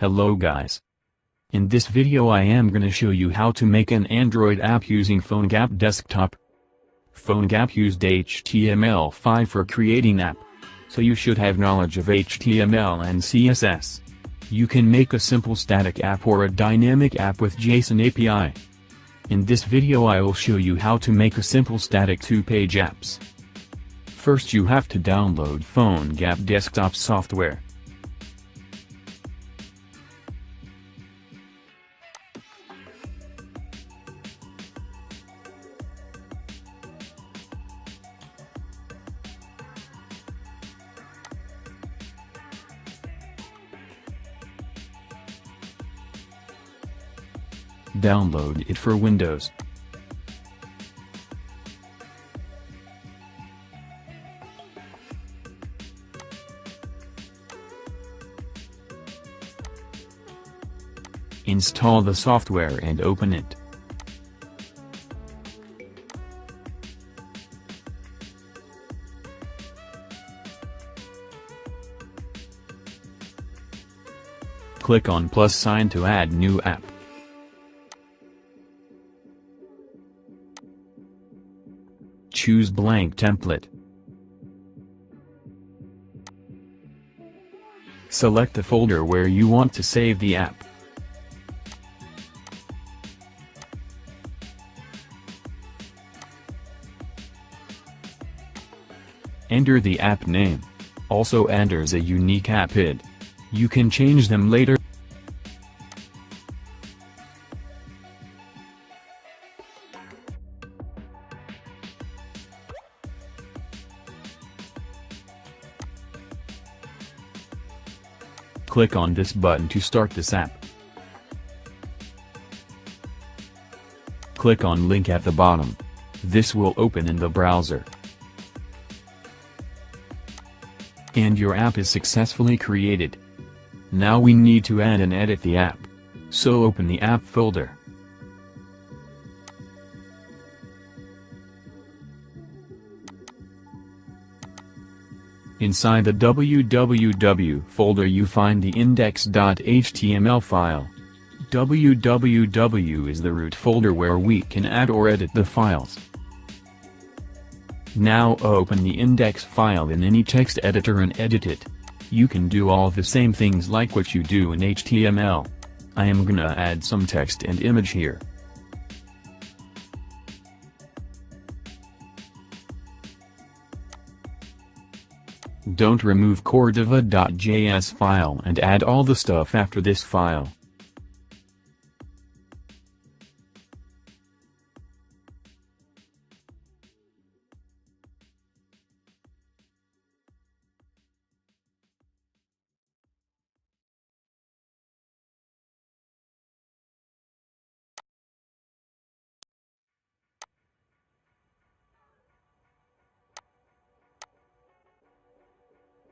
Hello guys. In this video I am gonna show you how to make an Android app using Phonegap Desktop. Phonegap used HTML5 for creating app. So you should have knowledge of HTML and CSS. You can make a simple static app or a dynamic app with JSON API. In this video I will show you how to make a simple static 2-page apps. First you have to download Phonegap Desktop software. Download it for Windows. Install the software and open it. Click on plus sign to add new app. Choose blank template. Select the folder where you want to save the app. Enter the app name. Also enters a unique app ID. You can change them later. Click on this button to start this app. Click on link at the bottom. This will open in the browser. And your app is successfully created. Now we need to add and edit the app. So open the app folder. Inside the www folder you find the index.html file. www is the root folder where we can add or edit the files. Now open the index file in any text editor and edit it. You can do all the same things like what you do in HTML. I am gonna add some text and image here. Don't remove core.js file and add all the stuff after this file.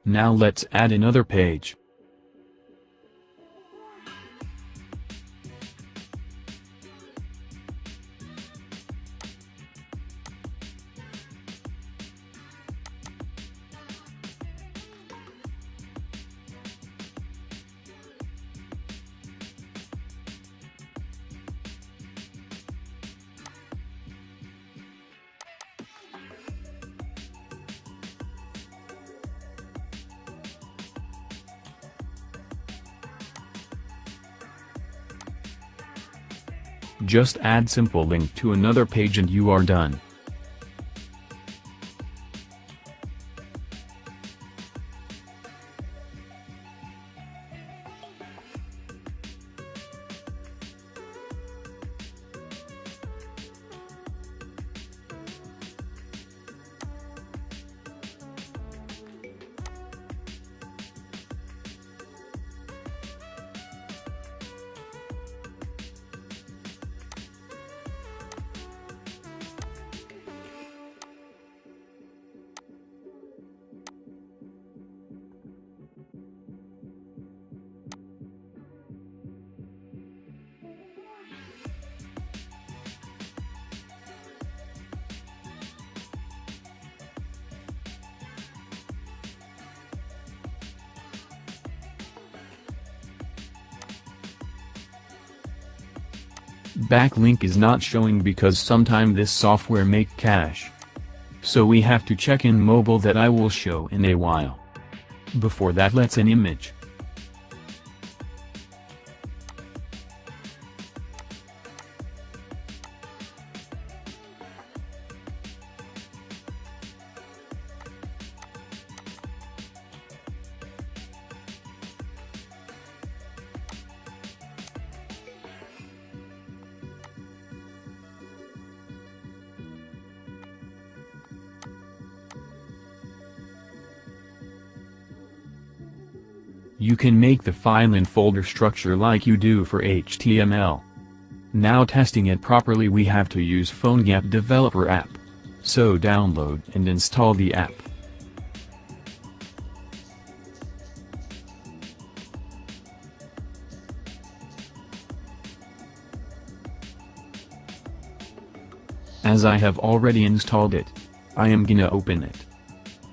Now let's add another page. Just add simple link to another page and you are done. Backlink is not showing because sometime this software make cache. So we have to check in mobile that I will show in a while. Before that, let's an image. You can make the file and folder structure like you do for HTML. Now testing it properly, we have to use Phonegap developer app. So download and install the app. As I have already installed it, I am gonna open it.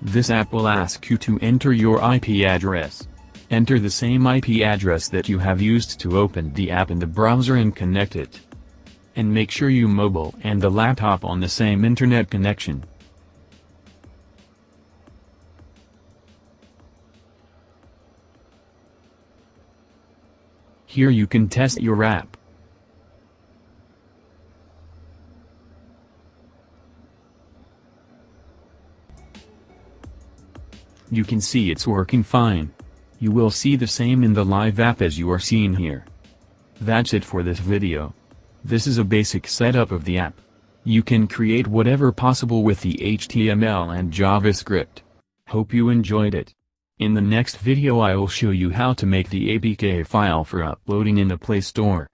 This app will ask you to enter your IP address. Enter the same IP address that you have used to open the app in the browser and connect it. And make sure you mobile and the laptop on the same internet connection. Here you can test your app. You can see it's working fine. You will see the same in the live app as you are seeing here. That's it for this video. This is a basic setup of the app. You can create whatever possible with the HTML and JavaScript. Hope you enjoyed it. In the next video I will show you how to make the APK file for uploading in the Play Store.